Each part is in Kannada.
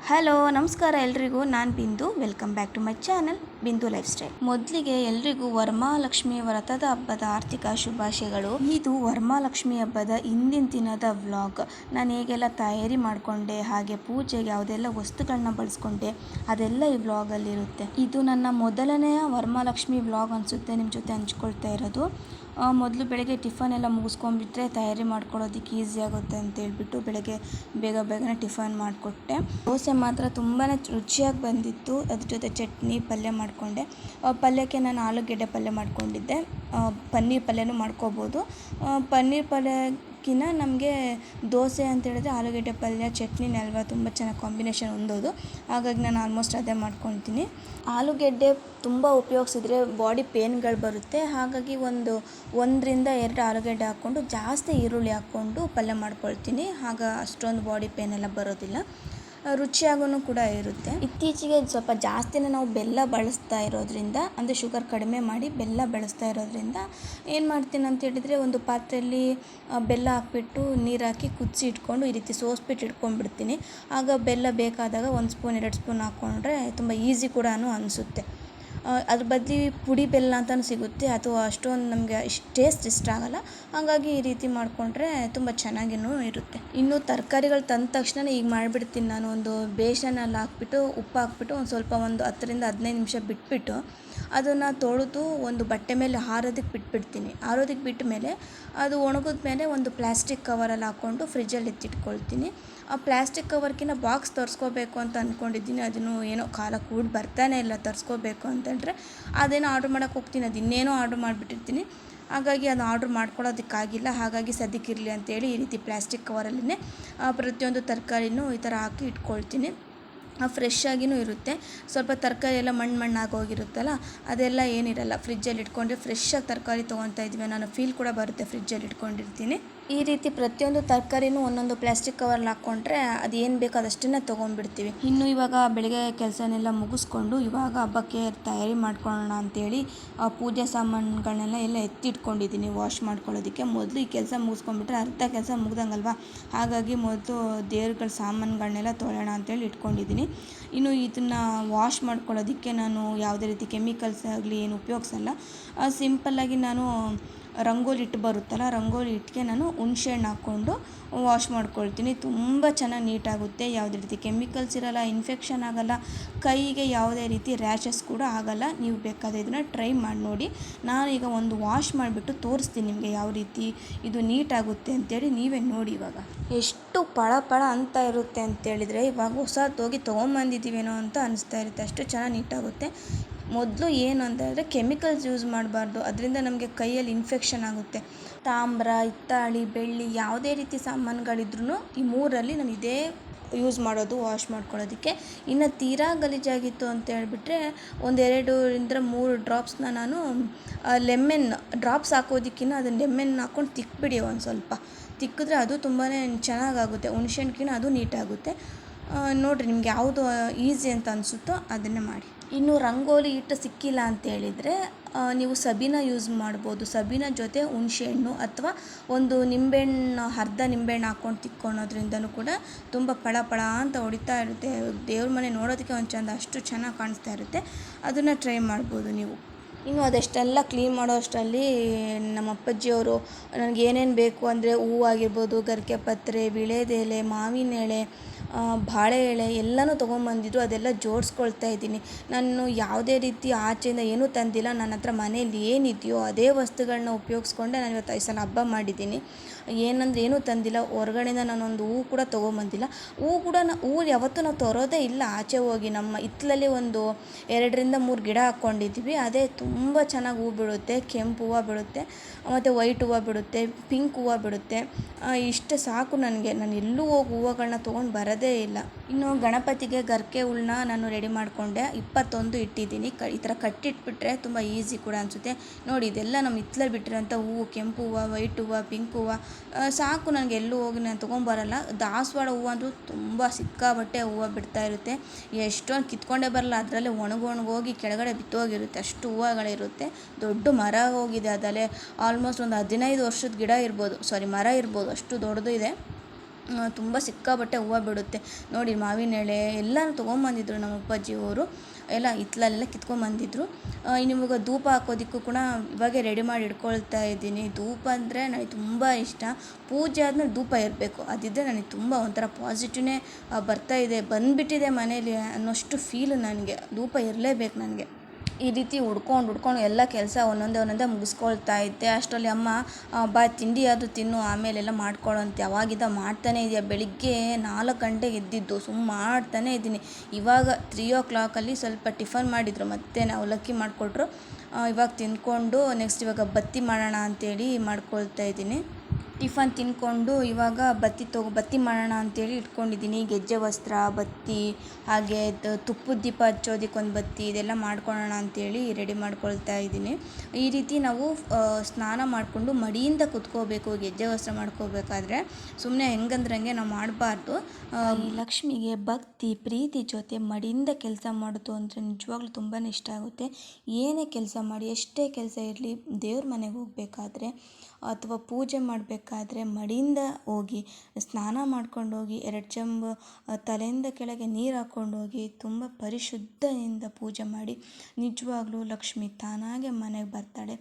ಹಲೋ ನಮಸ್ಕಾರ ಎಲ್ರಿಗೂ, ನಾನು Bindu. Welcome back to my channel Bindu Lifestyle. ಮೊದಲಿಗೆ ಎಲ್ರಿಗೂ ವರಮಹಾಲಕ್ಷ್ಮಿ ವ್ರತದ ಹಬ್ಬದ ಆರ್ಥಿಕ ಶುಭಾಶಯಗಳು. ಇದು ವರಮಹಾಲಕ್ಷ್ಮಿ ಹಬ್ಬದ ಹಿಂದಿನ ದಿನದ ವ್ಲಾಗ್. ನಾನು ಹೇಗೆಲ್ಲ ತಯಾರಿ ಮಾಡಿಕೊಂಡೆ, ಹಾಗೆ ಪೂಜೆಗೆ ಯಾವುದೆಲ್ಲ ವಸ್ತುಗಳನ್ನ ಬಳಸ್ಕೊಂಡೆ, ಅದೆಲ್ಲ ಈ ವ್ಲಾಗಲ್ಲಿರುತ್ತೆ. ಇದು ನನ್ನ ಮೊದಲನೆಯ ವರಮಹಾಲಕ್ಷ್ಮಿ ವ್ಲಾಗ್ ಅನಿಸುತ್ತೆ ನಿಮ್ಮ ಜೊತೆ ಹಂಚ್ಕೊಳ್ತಾ ಇರೋದು. ಮೊದಲು ಬೆಳಗ್ಗೆ ಟಿಫನ್ ಎಲ್ಲ ಮುಗಿಸ್ಕೊಂಡ್ಬಿಟ್ರೆ ತಯಾರಿ ಮಾಡ್ಕೊಳ್ಳೋದಕ್ಕೆ ಈಸಿ ಆಗುತ್ತೆ ಅಂತ ಹೇಳ್ಬಿಟ್ಟು ಬೆಳಗ್ಗೆ ಬೇಗನೆ ಟಿಫನ್ ಮಾಡಿಕೊಟ್ಟೆ. ದೋಸೆ ಮಾತ್ರ ತುಂಬಾ ರುಚಿಯಾಗಿ ಬಂದಿತ್ತು. ಅದ್ರ ಜೊತೆ ಚಟ್ನಿ ಪಲ್ಯ ಮಾಡಿಕೊಂಡೆ. ಪಲ್ಯಕ್ಕೆ ನಾನು ಆಲೂಗೆಡ್ಡೆ ಪಲ್ಯ ಮಾಡ್ಕೊಂಡಿದ್ದೆ. ಪನ್ನೀರ್ ಪಲ್ಯನೂ ಮಾಡ್ಕೋಬೋದು. ಪನ್ನೀರ್ ಪಲ್ಯಕ್ಕಿಂತ ನಮಗೆ ದೋಸೆ ಅಂತ ಹೇಳಿದ್ರೆ ಆಲೂಗೆಡ್ಡೆ ಪಲ್ಯ ಚಟ್ನಿನೇ ಅಲ್ವಾ ತುಂಬ ಚೆನ್ನಾಗಿ ಕಾಂಬಿನೇಷನ್ ಹೊಂದೋದು. ಹಾಗಾಗಿ ನಾನು ಆಲ್ಮೋಸ್ಟ್ ಅದೇ ಮಾಡ್ಕೊತೀನಿ. ಆಲೂಗೆಡ್ಡೆ ತುಂಬ ಉಪಯೋಗಿಸಿದ್ರೆ ಬಾಡಿ ಪೇನ್ಗಳು ಬರುತ್ತೆ. ಹಾಗಾಗಿ ಒಂದರಿಂದ 2 ಆಲೂಗೆಡ್ಡೆ ಹಾಕ್ಕೊಂಡು ಜಾಸ್ತಿ ಈರುಳ್ಳಿ ಹಾಕ್ಕೊಂಡು ಪಲ್ಯ ಮಾಡ್ಕೊಳ್ತೀನಿ. ಆಗ ಅಷ್ಟೊಂದು ಬಾಡಿ ಪೇನ್ ಎಲ್ಲ ಬರೋದಿಲ್ಲ, ರುಚಿಯಾಗೂ ಕೂಡ ಇರುತ್ತೆ. ಇತ್ತೀಚೆಗೆ ಸ್ವಲ್ಪ ಜಾಸ್ತಿನೇ ನಾವು ಬೆಲ್ಲ ಬಳಸ್ತಾ ಇರೋದ್ರಿಂದ, ಅಂದರೆ ಶುಗರ್ ಕಡಿಮೆ ಮಾಡಿ ಬೆಲ್ಲ ಬಳಸ್ತಾ ಇರೋದ್ರಿಂದ ಏನು ಮಾಡ್ತೀನಿ ಅಂತ ಹೇಳಿದರೆ, ಒಂದು ಪಾತ್ರೆಯಲ್ಲಿ ಬೆಲ್ಲ ಹಾಕ್ಬಿಟ್ಟು ನೀರು ಹಾಕಿ ಕುದಿಸಿ ಇಟ್ಕೊಂಡು ಈ ರೀತಿ ಸೋಸ್ಬಿಟ್ಟು ಇಟ್ಕೊಂಡ್ಬಿಡ್ತೀನಿ. ಆಗ ಬೆಲ್ಲ ಬೇಕಾದಾಗ 1 ಸ್ಪೂನ್ 2 ಸ್ಪೂನ್ ಹಾಕ್ಕೊಂಡ್ರೆ ತುಂಬ ಈಸಿ ಕೂಡ ಅನಿಸುತ್ತೆ. ಅದ್ರ ಬದಲು ಪುಡಿ ಬೆಲ್ಲ ಅಂತಲೂ ಸಿಗುತ್ತೆ, ಅಥವಾ ಅಷ್ಟೊಂದು ನಮಗೆ ಟೇಸ್ಟ್ ಇಷ್ಟ ಆಗಲ್ಲ. ಹಾಗಾಗಿ ಈ ರೀತಿ ಮಾಡಿಕೊಂಡ್ರೆ ತುಂಬ ಚೆನ್ನಾಗಿಯೂ ಇರುತ್ತೆ. ಇನ್ನು ತರಕಾರಿಗಳು ತಂದ ತಕ್ಷಣ ಈಗ ಮಾಡಿಬಿಡ್ತೀನಿ ನಾನು. ಒಂದು ಬೇಸನಲ್ಲಿ ಹಾಕ್ಬಿಟ್ಟು ಉಪ್ಪು ಹಾಕ್ಬಿಟ್ಟು ಒಂದು 10ರಿಂದ 15 ನಿಮಿಷ ಬಿಟ್ಬಿಟ್ಟು ಅದನ್ನು ತೊಳೆದು ಒಂದು ಬಟ್ಟೆ ಮೇಲೆ ಆರೋದಕ್ಕೆ ಬಿಟ್ಬಿಡ್ತೀನಿ. ಆರೋದಕ್ಕೆ ಬಿಟ್ಟ ಮೇಲೆ ಅದು ಒಣಗಿದ ಮೇಲೆ ಒಂದು ಪ್ಲಾಸ್ಟಿಕ್ ಕವರಲ್ಲಿ ಹಾಕ್ಕೊಂಡು ಫ್ರಿಜ್ಜಲ್ಲಿ ಎತ್ತಿಟ್ಕೊಳ್ತೀನಿ. ಆ ಪ್ಲಾಸ್ಟಿಕ್ ಕವರ್ಕಿಂತ ಬಾಕ್ಸ್ ತರಿಸ್ಕೋಬೇಕು ಅಂತ ಅಂದ್ಕೊಂಡಿದ್ದೀನಿ. ಅದನ್ನು ಏನೋ ಕಾಲ ಕೂಡ ಬರ್ತಾನೆ ಇಲ್ಲ ತರಿಸ್ಕೋಬೇಕು ಅಂತಂದರೆ. ಅದೇನೋ ಆರ್ಡ್ರ್ ಮಾಡೋಕ್ಕೆ ಹೋಗ್ತೀನಿ, ಅದು ಇನ್ನೇನೋ ಆರ್ಡ್ರ್ ಮಾಡಿಬಿಟ್ಟಿರ್ತೀನಿ. ಹಾಗಾಗಿ ಅದು ಆರ್ಡ್ರ್ ಮಾಡ್ಕೊಳ್ಳೋದಕ್ಕಾಗಿಲ್ಲ. ಹಾಗಾಗಿ ಸದ್ಯಕ್ಕಿರಲಿ ಅಂತೇಳಿ ಈ ರೀತಿ ಪ್ಲಾಸ್ಟಿಕ್ ಕವರಲ್ಲೇ ಪ್ರತಿಯೊಂದು ತರಕಾರಿನೂ ಈ ಥರ ಹಾಕಿ ಇಟ್ಕೊಳ್ತೀನಿ. ಫ್ರೆಶ್ ಆಗಿಯೂ ಇರುತ್ತೆ. ಸ್ವಲ್ಪ ತರಕಾರಿ ಎಲ್ಲ ಮಣ್ಣಾಗೋಗಿರುತ್ತಲ್ಲ, ಅದೆಲ್ಲ ಏನಿರಲ್ಲ. ಫ್ರಿಜ್ಜಲ್ಲಿ ಇಟ್ಕೊಂಡ್ರೆ ಫ್ರೆಶ್ಶಾಗಿ ತರಕಾರಿ ತೊಗೊತಾ ಇದ್ವಿ ನಾನು ಫೀಲ್ ಕೂಡ ಬರುತ್ತೆ. ಫ್ರಿಜ್ಜಲ್ಲಿ ಇಟ್ಕೊಂಡಿರ್ತೀನಿ. ಈ ರೀತಿ ಪ್ರತಿಯೊಂದು ತರಕಾರಿನೂ ಒಂದೊಂದು ಪ್ಲಾಸ್ಟಿಕ್ ಕವರ್ಲ್ಲಿ ಹಾಕ್ಕೊಂಡ್ರೆ ಅದು ಏನು ಬೇಕೋ ಅದಷ್ಟನ್ನು ತೊಗೊಂಡ್ಬಿಡ್ತೀವಿ. ಇನ್ನು ಇವಾಗ ಬೆಳಗ್ಗೆ ಕೆಲಸನೆಲ್ಲ ಮುಗಿಸ್ಕೊಂಡು ಇವಾಗ ಹಬ್ಬಕ್ಕೆ ತಯಾರಿ ಮಾಡ್ಕೊಳ್ಳೋಣ ಅಂಥೇಳಿ ಪೂಜೆ ಸಾಮಾನುಗಳನ್ನೆಲ್ಲ ಎತ್ತಿಟ್ಕೊಂಡಿದ್ದೀನಿ ವಾಶ್ ಮಾಡ್ಕೊಳ್ಳೋದಕ್ಕೆ. ಮೊದಲು ಈ ಕೆಲಸ ಮುಗಿಸ್ಕೊಂಡ್ಬಿಟ್ರೆ ಅರ್ಧ ಕೆಲಸ ಮುಗ್ದಂಗಲ್ವಾ. ಹಾಗಾಗಿ ಮೊದಲು ದೇವ್ರುಗಳ ಸಾಮಾನುಗಳನ್ನೆಲ್ಲ ತೊಳೆಯೋಣ ಅಂಥೇಳಿ ಇಟ್ಕೊಂಡಿದ್ದೀನಿ. ಇನ್ನು ಇದನ್ನು ವಾಶ್ ಮಾಡ್ಕೊಳ್ಳೋದಕ್ಕೆ ನಾನು ಯಾವುದೇ ರೀತಿ ಕೆಮಿಕಲ್ಸ್ ಆಗಲಿ ಏನು ಉಪಯೋಗಿಸಲ್ಲ. ಸಿಂಪಲ್ಲಾಗಿ ನಾನು ರಂಗೋಲಿ ಹಿಟ್ಟು ಬರುತ್ತಲ್ಲ, ರಂಗೋಲಿ ಹಿಟ್ಟಿಗೆ ನಾನು ಹುಣಸೆಹಣ್ಣು ಹಾಕ್ಕೊಂಡು ವಾಶ್ ಮಾಡ್ಕೊಳ್ತೀನಿ. ತುಂಬ ಚೆನ್ನಾಗಿ ನೀಟಾಗುತ್ತೆ. ಯಾವುದೇ ರೀತಿ ಕೆಮಿಕಲ್ಸ್ ಇರೋಲ್ಲ, ಇನ್ಫೆಕ್ಷನ್ ಆಗೋಲ್ಲ, ಕೈಗೆ ಯಾವುದೇ ರೀತಿ ರ್ಯಾಷಸ್ ಕೂಡ ಆಗೋಲ್ಲ. ನೀವು ಬೇಕಾದರೆ ಇದನ್ನು ಟ್ರೈ ಮಾಡಿ ನೋಡಿ. ನಾನೀಗ ಒಂದು ವಾಶ್ ಮಾಡಿಬಿಟ್ಟು ತೋರಿಸ್ತೀನಿ ನಿಮಗೆ ಯಾವ ರೀತಿ ಇದು ನೀಟಾಗುತ್ತೆ ಅಂತೇಳಿ. ನೀವೇ ನೋಡಿ ಇವಾಗ ಎಷ್ಟು ಪಳ ಅಂತ ಇರುತ್ತೆ ಅಂತೇಳಿದರೆ, ಇವಾಗ ಹೊಸದೋಗಿ ತೊಗೊಂಬಂದಿದ್ದೀವೇನೋ ಅಂತ ಅನಿಸ್ತಾ ಇರುತ್ತೆ. ಅಷ್ಟು ಚೆನ್ನಾಗಿ ನೀಟಾಗುತ್ತೆ. ಮೊದಲು ಏನು ಅಂತ ಹೇಳಿದ್ರೆ ಕೆಮಿಕಲ್ಸ್ ಯೂಸ್ ಮಾಡಬಾರ್ದು, ಅದರಿಂದ ನಮಗೆ ಕೈಯಲ್ಲಿ ಇನ್ಫೆಕ್ಷನ್ ಆಗುತ್ತೆ. ತಾಮ್ರ, ಹಿತ್ತಾಳಿ, ಬೆಳ್ಳಿ ಯಾವುದೇ ರೀತಿ ಸಾಮಾನುಗಳಿದ್ರೂ ಈ 3ರಲ್ಲಿ ನಾನು ಇದೇ ಯೂಸ್ ಮಾಡೋದು ವಾಶ್ ಮಾಡ್ಕೊಳ್ಳೋದಕ್ಕೆ. ಇನ್ನು ತೀರಾ ಗಲೀಜಾಗಿತ್ತು ಅಂತ ಹೇಳಿಬಿಟ್ರೆ 1-2-3 ಡ್ರಾಪ್ಸ್ನ ನಾನು ಲೆಮನ್ ಡ್ರಾಪ್ಸ್ ಹಾಕೋದಕ್ಕಿಂತ ಅದನ್ನು ಲೆಮನ್ ಹಾಕ್ಕೊಂಡು ತಿಕ್ಬಿಡಿ. ಒಂದು ಸ್ವಲ್ಪ ತಿಕ್ಕಿದ್ರೆ ಅದು ತುಂಬಾ ಚೆನ್ನಾಗಾಗುತ್ತೆ. ಹುಣಸೆಹಣ್ಣಿನ ಅದು ನೀಟಾಗುತ್ತೆ. ನೋಡಿರಿ ನಿಮ್ಗೆ ಯಾವುದು ಈಸಿ ಅಂತ ಅನಿಸುತ್ತೋ ಅದನ್ನೇ ಮಾಡಿ. ಇನ್ನು ರಂಗೋಲಿ ಹಿಟ್ಟು ಸಿಕ್ಕಿಲ್ಲ ಅಂತ ಹೇಳಿದರೆ ನೀವು ಸಬೀನ ಯೂಸ್ ಮಾಡ್ಬೋದು. ಸಬೀನ ಜೊತೆ ಹುಣಸೆಹಣ್ಣು ಅಥವಾ ಒಂದು ನಿಂಬೆಹಣ್ಣು, ಅರ್ಧ ನಿಂಬೆಹಣ್ಣು ಹಾಕ್ಕೊಂಡು ತಿಕ್ಕೊಳೋದ್ರಿಂದನೂ ಕೂಡ ತುಂಬ ಪಳ ಅಂತ ಹೊಡಿತಾ ಇರುತ್ತೆ. ದೇವ್ರ ಮನೆ ನೋಡೋದಕ್ಕೆ ಒಂದು ಚೆಂದ, ಅಷ್ಟು ಚೆನ್ನಾಗಿ ಕಾಣಿಸ್ತಾ ಇರುತ್ತೆ. ಅದನ್ನು ಟ್ರೈ ಮಾಡ್ಬೋದು ನೀವು. ಇನ್ನು ಅದೆಷ್ಟೆಲ್ಲ ಕ್ಲೀನ್ ಮಾಡೋ ಅಷ್ಟರಲ್ಲಿ ನಮ್ಮ ಅಪ್ಪಾಜಿಯವರು ನನಗೆ ಏನೇನು ಬೇಕು ಅಂದರೆ ಹೂವಾಗಿರ್ಬೋದು, ಗರಿಕೆ ಪತ್ರೆ, ವೀಳ್ಯದೆಲೆ, ಮಾವಿನ ಎಲೆ, ಬಾಳೆ ಎಲೆ ಎಲ್ಲನೂ ತೊಗೊಂಬಂದಿದ್ರು. ಅದೆಲ್ಲ ಜೋಡಿಸ್ಕೊಳ್ತಾ ಇದ್ದೀನಿ. ನಾನು ಯಾವುದೇ ರೀತಿ ಆಚೆಯಿಂದ ಏನೂ ತಂದಿಲ್ಲ. ನನ್ನ ಹತ್ರ ಮನೇಲಿ ಏನಿದೆಯೋ ಅದೇ ವಸ್ತುಗಳನ್ನ ಉಪಯೋಗಿಸ್ಕೊಂಡೆ ನಾನು ಇವತ್ತು 5 ಸಲ ಹಬ್ಬ ಮಾಡಿದ್ದೀನಿ. ಏನೂ ತಂದಿಲ್ಲ. ಹೊರಗಡೆಯಿಂದ ನಾನೊಂದು ಹೂವು ಕೂಡ ತೊಗೊಂಬಂದಿಲ್ಲ. ಹೂವು ಯಾವತ್ತೂ ನಾವು ತರೋದೇ ಇಲ್ಲ ಆಚೆ ಹೋಗಿ. ನಮ್ಮ ಹಿತ್ತಲಲ್ಲಿ ಒಂದು 2-3 ಗಿಡ ಹಾಕ್ಕೊಂಡಿದ್ವಿ. ಅದೇ ತುಂಬ ಚೆನ್ನಾಗಿ ಹೂವು ಬಿಡುತ್ತೆ. ಕೆಂಪು ಹೂವು ಬಿಡುತ್ತೆ, ಮತ್ತು ವೈಟ್ ಹೂವು ಬಿಡುತ್ತೆ, ಪಿಂಕ್ ಹೂವು ಬಿಡುತ್ತೆ. ಇಷ್ಟು ಸಾಕು ನನಗೆ. ನಾನು ಎಲ್ಲೂ ಹೋಗಿ ಹೂವುಗಳನ್ನ ತೊಗೊಂಡು ಬರೋದೇ ಇಲ್ಲ. ಇನ್ನು ಗಣಪತಿಗೆ ಗರಿಕೆ ಹುಳನ್ನ ನಾನು ರೆಡಿ ಮಾಡಿಕೊಂಡೆ. 21 ಇಟ್ಟಿದ್ದೀನಿ. ಈ ಥರ ಕಟ್ಟಿಟ್ಬಿಟ್ರೆ ತುಂಬ ಈಸಿ ಕೂಡ ಅನಿಸುತ್ತೆ. ನೋಡಿ, ಇದೆಲ್ಲ ನಮ್ಮ ಹಿತ್ತಲಲ್ಲಿ ಬಿಟ್ಟಿರೋಂಥ ಹೂವು, ಕೆಂಪು ಹೂವು, ವೈಟ್ ಹೂವು, ಪಿಂಕ್ ಹೂವು ಸಾಕು. ನನಗೆ ಎಲ್ಲೂ ಹೋಗಿ ನಾನು ತೊಗೊಂಬರಲ್ಲ. ದಾಸವಾಳ ಹೂವು ಅಂದರೂ ತುಂಬ ಸಿಕ್ಕಾಬಟ್ಟೆ ಹೂವು ಬಿಡ್ತಾ ಇರುತ್ತೆ. ಎಷ್ಟೊಂದು ಕಿತ್ಕೊಂಡೇ ಬರಲ್ಲ. ಅದರಲ್ಲೇ ಒಣಗೋಗಿ ಕೆಳಗಡೆ ಬಿತ್ತೋಗಿರುತ್ತೆ. ಅಷ್ಟು ಹೂವುಗಳಿರುತ್ತೆ. ದೊಡ್ಡ ಮರ ಹೋಗಿದೆ. ಅದಲ್ಲೇ ಆಲ್ಮೋಸ್ಟ್ ಒಂದು 15 ವರ್ಷದ ಗಿಡ ಇರ್ಬೋದು, ಮರ ಇರ್ಬೋದು, ಅಷ್ಟು ದೊಡ್ಡದು ಇದೆ. ತುಂಬ ಸಿಕ್ಕಾಪಟ್ಟೆ ಹೂವು ಬಿಡುತ್ತೆ ನೋಡಿ. ಮಾವಿನ ಎಳೆ ಎಲ್ಲನೂ ತೊಗೊಂಬಂದಿದ್ರು ನಮ್ಮ ಅಪ್ಪಾಜಿಯವರು, ಎಲ್ಲ ಹಿತ್ತಲಲ್ಲೆಲ್ಲ ಕಿತ್ಕೊಂಬಂದಿದ್ರು. ನಿಮಗೆ ಧೂಪ ಹಾಕೋದಕ್ಕೂ ಕೂಡ ಇವಾಗೆ ರೆಡಿ ಮಾಡಿ ಇಟ್ಕೊಳ್ತಾ ಇದ್ದೀನಿ. ಧೂಪ ಅಂದರೆ ನನಗೆ ತುಂಬ ಇಷ್ಟ. ಪೂಜೆ ಆದಮೇಲೆ ಧೂಪ ಇರಬೇಕು, ಅದಿದ್ದರೆ ನನಗೆ ತುಂಬ ಒಂಥರ ಪಾಸಿಟಿವ್ನೇ ಬಂದುಬಿಟ್ಟಿದೆ ಮನೇಲಿ ಅನ್ನೋಷ್ಟು ಫೀಲು ನನಗೆ. ಧೂಪ ಇರಲೇಬೇಕು ನನಗೆ. ಈ ರೀತಿ ಹುಡ್ಕೊಂಡು ಎಲ್ಲ ಕೆಲಸ ಒಂದೊಂದೇ ಮುಗಿಸ್ಕೊಳ್ತಾ ಇದ್ದೆ. ಅಷ್ಟರಲ್ಲಿ ಅಮ್ಮ ಬಾ ತಿಂಡಿ ಅದು ತಿನ್ನು, ಆಮೇಲೆಲ್ಲ ಮಾಡ್ಕೊಳ್ಳೋಂತೆ. ಅವಾಗಿದ್ದ ಮಾಡ್ತಾನೇ ಇದೆಯಾ. ಬೆಳಿಗ್ಗೆ 4 ಗಂಟೆಗೆ ಎದ್ದಿದ್ದು ಮಾಡ್ತಾನೇ ಇದ್ದೀನಿ. ಇವಾಗ 3 o'clock ಸ್ವಲ್ಪ ಟಿಫನ್ ಮಾಡಿದರು, ಮತ್ತು ಅವಲಕ್ಕಿ ಮಾಡಿಕೊಟ್ರು. ಇವಾಗ ತಿಂದ್ಕೊಂಡು ನೆಕ್ಸ್ಟ್ ಇವಾಗ ಬತ್ತಿ ಮಾಡೋಣ ಅಂತೇಳಿ ಮಾಡ್ಕೊಳ್ತಾ ಇದ್ದೀನಿ. ಟಿಫನ್ ತಿಂದ್ಕೊಂಡು ಇವಾಗ ಬತ್ತಿ ಮಾಡೋಣ ಅಂತೇಳಿ ಇಟ್ಕೊಂಡಿದ್ದೀನಿ. ಗೆಜ್ಜೆ ವಸ್ತ್ರ, ಬತ್ತಿ, ಹಾಗೆ ತುಪ್ಪದ ದೀಪ ಹಚ್ಚೋದಕ್ಕೆ ಒಂದು ಬತ್ತಿ, ಇದೆಲ್ಲ ಮಾಡ್ಕೊಳ್ಳೋಣ ಅಂತೇಳಿ ರೆಡಿ ಮಾಡ್ಕೊಳ್ತಾ ಇದ್ದೀನಿ. ಈ ರೀತಿ ನಾವು ಸ್ನಾನ ಮಾಡಿಕೊಂಡು ಮಡಿಯಿಂದ ಕುತ್ಕೋಬೇಕು ಗೆಜ್ಜೆ ವಸ್ತ್ರ ಮಾಡ್ಕೋಬೇಕಾದ್ರೆ. ಸುಮ್ಮನೆ ಹೆಂಗಂದ್ರಂಗೆ ನಾವು ಮಾಡಬಾರ್ದು. ಈ ಲಕ್ಷ್ಮಿಗೆ ಭಕ್ತಿ ಪ್ರೀತಿ ಜೊತೆ ಮಡಿಯಿಂದ ಕೆಲಸ ಮಾಡೋದು ಅಂದರೆ ನಿಜವಾಗ್ಲೂ ತುಂಬಾ ಇಷ್ಟ ಆಗುತ್ತೆ. ಏನೇ ಕೆಲಸ ಮಾಡಿ, ಎಷ್ಟೇ ಕೆಲಸ ಇರಲಿ, ದೇವ್ರ ಮನೆಗೆ ಹೋಗಬೇಕಾದ್ರೆ ಅಥವಾ ಪೂಜೆ ಮಾಡಬೇಕಾದ್ರೆ ಮಡಿಯಿಂದ ಹೋಗಿ ಸ್ನಾನ ಮಾಡ್ಕೊಂಡು ಹೋಗಿ 2 ಚಂಬು ತಲೆಯಿಂದ ಕೆಳಗೆ ನೀರು ಹಾಕ್ಕೊಂಡು ಹೋಗಿ ತುಂಬ ಪರಿಶುದ್ಧದಿಂದ ಪೂಜೆ ಮಾಡಿ ನಿಜವಾಗ್ಲೂ ಲಕ್ಷ್ಮಿ ತಾನಾಗೆ ಮನೆಗೆ ಬರ್ತಾಳೆ.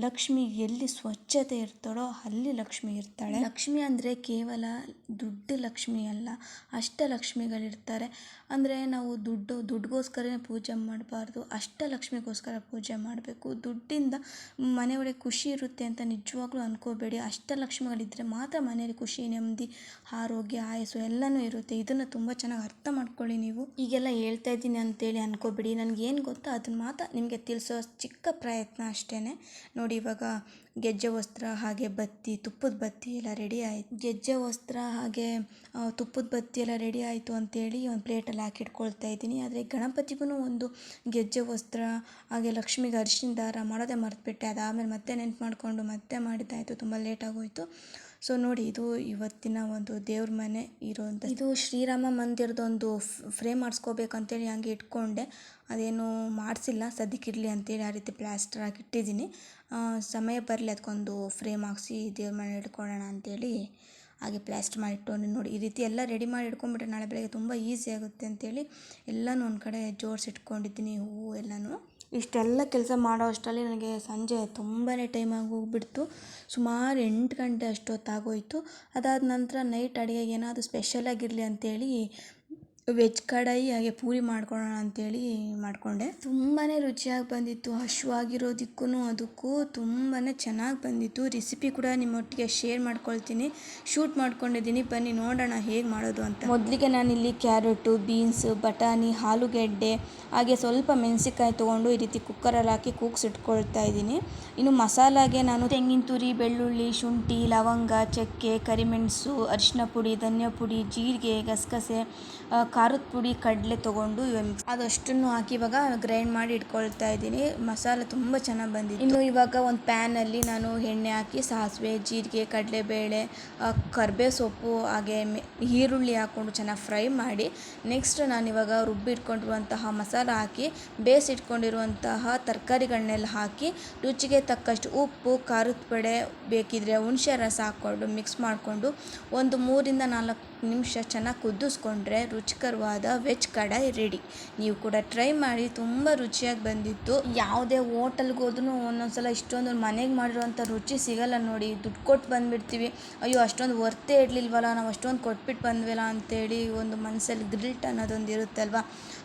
ಲಕ್ಷ್ಮಿ ಎಲ್ಲಿ ಸ್ವಚ್ಛತೆ ಇರ್ತಾಳೋ ಅಲ್ಲಿ ಲಕ್ಷ್ಮಿ ಇರ್ತಾಳೆ. ಲಕ್ಷ್ಮಿ ಅಂದರೆ ಕೇವಲ ದುಡ್ಡು ಲಕ್ಷ್ಮಿ ಅಲ್ಲ, ಅಷ್ಟಲಕ್ಷ್ಮಿಗಳಿರ್ತಾರೆ. ಅಂದರೆ ನಾವು ದುಡ್ಡುಗೋಸ್ಕರನೇ ಪೂಜೆ ಮಾಡಬಾರ್ದು, ಅಷ್ಟಲಕ್ಷ್ಮಿಗೋಸ್ಕರ ಪೂಜೆ ಮಾಡಬೇಕು. ದುಡ್ಡಿಂದ ಮನೆಯೊಳಗೆ ಖುಷಿ ಇರುತ್ತೆ ಅಂತ ನಿಜವಾಗ್ಲೂ ಅನ್ಕೋಬೇಡಿ. ಅಷ್ಟಲಕ್ಷ್ಮಿಗಳಿದ್ದರೆ ಮಾತ್ರ ಮನೆಯಲ್ಲಿ ಖುಷಿ, ನೆಮ್ಮದಿ, ಆರೋಗ್ಯ, ಆಯಸ್ಸು ಎಲ್ಲನೂ ಇರುತ್ತೆ. ಇದನ್ನು ತುಂಬ ಚೆನ್ನಾಗಿ ಅರ್ಥ ಮಾಡ್ಕೊಳ್ಳಿ ನೀವು. ಈಗೆಲ್ಲ ಹೇಳ್ತಾ ಇದ್ದೀನಿ ಅಂತೇಳಿ ಅನ್ಕೋಬೇಡಿ. ನನಗೇನು ಗೊತ್ತೋ ಅದನ್ನು ಮಾತ್ರ ನಿಮಗೆ ತಿಳಿಸೋ ಚಿಕ್ಕ ಪ್ರಯತ್ನ ಅಷ್ಟೇ. ನೋಡಿ, ಇವಾಗ ಗೆಜ್ಜೆ ವಸ್ತ್ರ ಹಾಗೆ ಬತ್ತಿ, ತುಪ್ಪದ ಬತ್ತಿ ಎಲ್ಲ ರೆಡಿ ಆಯಿತು. ಗೆಜ್ಜೆ ವಸ್ತ್ರ ಹಾಗೆ ತುಪ್ಪದ ಬತ್ತಿ ಎಲ್ಲ ರೆಡಿ ಆಯಿತು ಅಂತೇಳಿ ಒಂದು ಪ್ಲೇಟಲ್ಲಿ ಹಾಕಿಟ್ಕೊಳ್ತಾ ಇದ್ದೀನಿ. ಆದರೆ ಗಣಪತಿಗೂ ಒಂದು ಗೆಜ್ಜೆ ವಸ್ತ್ರ ಹಾಗೆ ಲಕ್ಷ್ಮಿಗೆ ಅರಿಶಿನ ದಾರ ಮಾಡೋದೇ ಮರೆತುಬಿಟ್ಟೆ. ಅದಾದಮೇಲೆ ಮತ್ತೆ ನೆನ್ಪು ಮಾಡಿಕೊಂಡು ಮತ್ತೆ ಮಾಡಿದ್ದಾಯಿತು, ತುಂಬ ಲೇಟ್ ಆಗೋಯಿತು. ಸೊ ನೋಡಿ, ಇದು ಇವತ್ತಿನ ಒಂದು ದೇವ್ರ ಮನೆ ಇರೋಂಥ, ಇದು ಶ್ರೀರಾಮ ಮಂದಿರದೊಂದು ಫ್ರೇಮ್ ಮಾಡಿಸ್ಕೋಬೇಕಂತೇಳಿ ಹಂಗೆ ಇಟ್ಕೊಂಡೆ. ಅದೇನು ಮಾಡಿಸಿಲ್ಲ, ಸದ್ಯಕ್ಕಿರಲಿ ಅಂತೇಳಿ ಆ ರೀತಿ ಪ್ಲಾಸ್ಟರ್ ಹಾಕಿ ಇಟ್ಟಿದ್ದೀನಿ. ಸಮಯ ಬರಲಿ ಅದಕ್ಕೊಂದು ಫ್ರೇಮ್ ಹಾಕ್ಸಿ ದೇವ್ರ ಮನೆ ಇಟ್ಕೊಳ್ಳೋಣ ಅಂತೇಳಿ ಹಾಗೆ ಪ್ಲಾಸ್ಟರ್ ಮಾಡಿ ಇಟ್ಕೊಂಡು. ನೋಡಿ, ಈ ರೀತಿ ಎಲ್ಲ ರೆಡಿ ಮಾಡಿ ಇಟ್ಕೊಂಡ್ಬಿಟ್ರೆ ನಾಳೆ ಬೆಳಗ್ಗೆ ತುಂಬ ಈಸಿ ಆಗುತ್ತೆ ಅಂತೇಳಿ ಎಲ್ಲನೂ ಒಂದು ಕಡೆ ಜೋಡಿಸಿಟ್ಕೊಂಡಿದ್ದೀನಿ, ಹೂವು ಎಲ್ಲನೂ. ಇಷ್ಟೆಲ್ಲ ಕೆಲಸ ಮಾಡೋ ಅಷ್ಟರಲ್ಲಿ ನನಗೆ ಸಂಜೆ ತುಂಬಾ ಟೈಮ್ ಆಗಿ ಹೋಗ್ಬಿಡ್ತು. ಸುಮಾರು 8 ಗಂಟೆ ಅಷ್ಟೊತ್ತಾಗೋಯಿತು. ಅದಾದ ನಂತರ ನೈಟ್ ಅಡುಗೆಗೆ ಏನಾದರೂ ಸ್ಪೆಷಲಾಗಿರಲಿ ಅಂತೇಳಿ ವೆಜ್ ಕಡಾಯಿ ಹಾಗೆ ಪೂರಿ ಮಾಡ್ಕೊಳ್ಳೋಣ ಅಂತೇಳಿ ಮಾಡಿಕೊಂಡೆ. ತುಂಬಾ ರುಚಿಯಾಗಿ ಬಂದಿತ್ತು. ಹಶ್ವಾಗಿರೋದಕ್ಕೂ ಅದಕ್ಕೂ ತುಂಬಾ ಚೆನ್ನಾಗಿ ಬಂದಿತ್ತು. ರೆಸಿಪಿ ಕೂಡ ನಿಮ್ಮೊಟ್ಟಿಗೆ ಶೇರ್ ಮಾಡ್ಕೊಳ್ತೀನಿ, ಶೂಟ್ ಮಾಡ್ಕೊಂಡಿದ್ದೀನಿ. ಬನ್ನಿ ನೋಡೋಣ ಹೇಗೆ ಮಾಡೋದು ಅಂತ. ಮೊದಲಿಗೆ ನಾನಿಲ್ಲಿ ಕ್ಯಾರೆಟು, ಬೀನ್ಸು, ಬಟಾಣಿ, ಆಲೂಗೆಡ್ಡೆ ಹಾಗೆ ಸ್ವಲ್ಪ ಮೆಣಸಿನ್ಕಾಯಿ ತೊಗೊಂಡು ಈ ರೀತಿ ಕುಕ್ಕರಲ್ಲಿ ಹಾಕಿ ಕೂಗ್ಸಿಟ್ಕೊಳ್ತಾ ಇದ್ದೀನಿ. ಇನ್ನು ಮಸಾಲಾಗೆ ನಾನು ತೆಂಗಿನ ತುರಿ, ಬೆಳ್ಳುಳ್ಳಿ, ಶುಂಠಿ, ಲವಂಗ, ಚಕ್ಕೆ, ಕರಿಮೆಣಸು, ಅರಿಶಿನ ಪುಡಿ, ಧನಿಯಾ ಪುಡಿ, ಜೀರಿಗೆ, ಗಸಗಸೆ, ಖಾರದ ಪುಡಿ, ಕಡಲೆ ತೊಗೊಂಡು ಅದಷ್ಟನ್ನು ಹಾಕಿ ಇವಾಗ ಗ್ರೈಂಡ್ ಮಾಡಿ ಇಟ್ಕೊಳ್ತಾ ಇದ್ದೀನಿ. ಮಸಾಲೆ ತುಂಬ ಚೆನ್ನಾಗಿ ಬಂದಿದೆ. ಇನ್ನು ಇವಾಗ ಒಂದು ಪ್ಯಾನಲ್ಲಿ ನಾನು ಎಣ್ಣೆ ಹಾಕಿ ಸಾಸಿವೆ, ಜೀರಿಗೆ, ಕಡಲೆಬೇಳೆ, ಕರಿಬೇವು ಸೊಪ್ಪು ಹಾಗೆ ಈರುಳ್ಳಿ ಹಾಕ್ಕೊಂಡು ಚೆನ್ನಾಗಿ ಫ್ರೈ ಮಾಡಿ ನೆಕ್ಸ್ಟ್ ನಾನಿವಾಗ ರುಬ್ಬಿಟ್ಕೊಂಡಿರುವಂತಹ ಮಸಾಲ ಹಾಕಿ ಬೇಯಿಸಿಟ್ಕೊಂಡಿರುವಂತಹ ತರಕಾರಿಗಳನ್ನೆಲ್ಲ ಹಾಕಿ ರುಚಿಗೆ ತಕ್ಕಷ್ಟು ಉಪ್ಪು, ಖಾರದ ಪುಡಿ, ಬೇಕಿದ್ರೆ ಹುಣಸೆ ರಸ ಹಾಕ್ಕೊಂಡು ಮಿಕ್ಸ್ ಮಾಡಿಕೊಂಡು ಒಂದು 3-4 ನಿಮಿಷ ಚೆನ್ನಾಗಿ ಕುದಿಸ್ಕೊಂಡ್ರೆ ರುಚಿಕರವಾದ ವೆಜ್ ಕಡಾಯಿ ರೆಡಿ. ನೀವು ಕೂಡ ಟ್ರೈ ಮಾಡಿ, ತುಂಬ ರುಚಿಯಾಗಿ ಬಂದಿತ್ತು. ಯಾವುದೇ ಹೋಟೆಲ್ಗೆ ಹೋದ್ರೂ ಒಂದೊಂದ್ಸಲ ಇಷ್ಟೊಂದು ಮನೆಗೆ ಮಾಡಿರೋಂಥ ರುಚಿ ಸಿಗಲ್ಲ ನೋಡಿ. ದುಡ್ಡು ಕೊಟ್ಟು ಬಂದುಬಿಡ್ತೀವಿ, ಅಯ್ಯೋ ಅಷ್ಟೊಂದು ವರ್ತೇ ಇರಲಿಲ್ವಲ್ಲ, ನಾವು ಅಷ್ಟೊಂದು ಕೊಟ್ಬಿಟ್ಟು ಬಂದ್ವಲ್ಲ ಅಂತೇಳಿ ಒಂದು ಮನಸ್ಸಲ್ಲಿ ಗಿಲ್ಟ್ ಅನ್ನೋದೊಂದು ಇರುತ್ತಲ್ವ.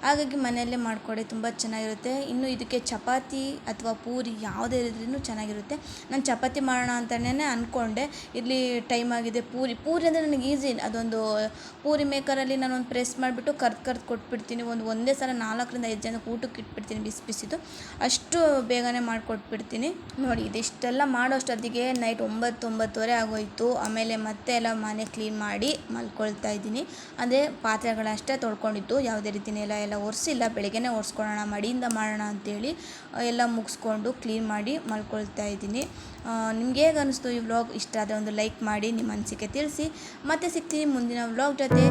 ಹಾಗಾಗಿ ಮನೆಯಲ್ಲೇ ಮಾಡಿಕೊಡಿ, ತುಂಬ ಚೆನ್ನಾಗಿರುತ್ತೆ. ಇನ್ನು ಇದಕ್ಕೆ ಚಪಾತಿ ಅಥವಾ ಪೂರಿ ಯಾವುದೇ ಇದ್ರೂ ಚೆನ್ನಾಗಿರುತ್ತೆ. ನಾನು ಚಪಾತಿ ಮಾಡೋಣ ಅಂತಲೇ ಅಂದ್ಕೊಂಡೆ, ಇಲ್ಲಿ ಟೈಮ್ ಆಗಿದೆ. ಪೂರಿ ಅಂದರೆ ನನಗೆ ಈಸಿ. ಅದೊಂದು ಪೂರಿ ಮೇಕರಲ್ಲಿ ನಾನೊಂದು ಪ್ರೆಸ್ ಮಾಡಿಬಿಟ್ಟು ಕರ್ದು ಕೊಟ್ಬಿಡ್ತೀನಿ. ಒಂದೇ ಸಲ 4-5 ಜನಕ್ಕೆ ಊಟಕ್ಕೆ ಇಟ್ಬಿಡ್ತೀನಿ, ಬಿಸಿ ಅಷ್ಟು ಬೇಗನೆ ಮಾಡಿಕೊಟ್ಬಿಡ್ತೀನಿ. ನೋಡಿ, ಇದಿಷ್ಟೆಲ್ಲ ಮಾಡೋಷ್ಟೊತ್ತಿಗೆ ನೈಟ್ 9-9:30 ಆಗೋಯಿತು. ಆಮೇಲೆ ಮತ್ತೆ ಎಲ್ಲ ಮನೆ ಕ್ಲೀನ್ ಮಾಡಿ ಮಲ್ಕೊಳ್ತಾ ಇದ್ದೀನಿ. ಅಂದರೆ ಪಾತ್ರೆಗಳಷ್ಟೇ ತೊಳ್ಕೊಂಡಿದ್ದು, ಯಾವುದೇ ರೀತಿಯೇ ಎಲ್ಲ ಒರೆಸಿಲ್ಲ. ಬೆಳಗ್ಗೆನೇ ಒರೆಸ್ಕೊಳ್ಳೋಣ, ಮಡಿಯಿಂದ ಮಾಡೋಣ ಅಂತೇಳಿ ಎಲ್ಲ ಮುಗಿಸ್ಕೊಂಡು ಕ್ಲೀನ್ ಮಾಡಿ ಮಲ್ಕೊಳ್ತಾ ಇದ್ದೀನಿ. ನಿಮ್ಗೆ ಹೇಗೆ ಅನ್ನಿಸ್ತು ಈ ವ್ಲಾಗ್? ಇಷ್ಟ ಆದರೆ ಒಂದು ಲೈಕ್ ಮಾಡಿ, ನಿಮ್ಮ ಅನಿಸಿಕೆ ತಿಳಿಸಿ. ಮತ್ತೆ ಸಿಗ್ತೀನಿ ಮುಂದಿನ ವ್ಲಾಗ್ ಜೊತೆ.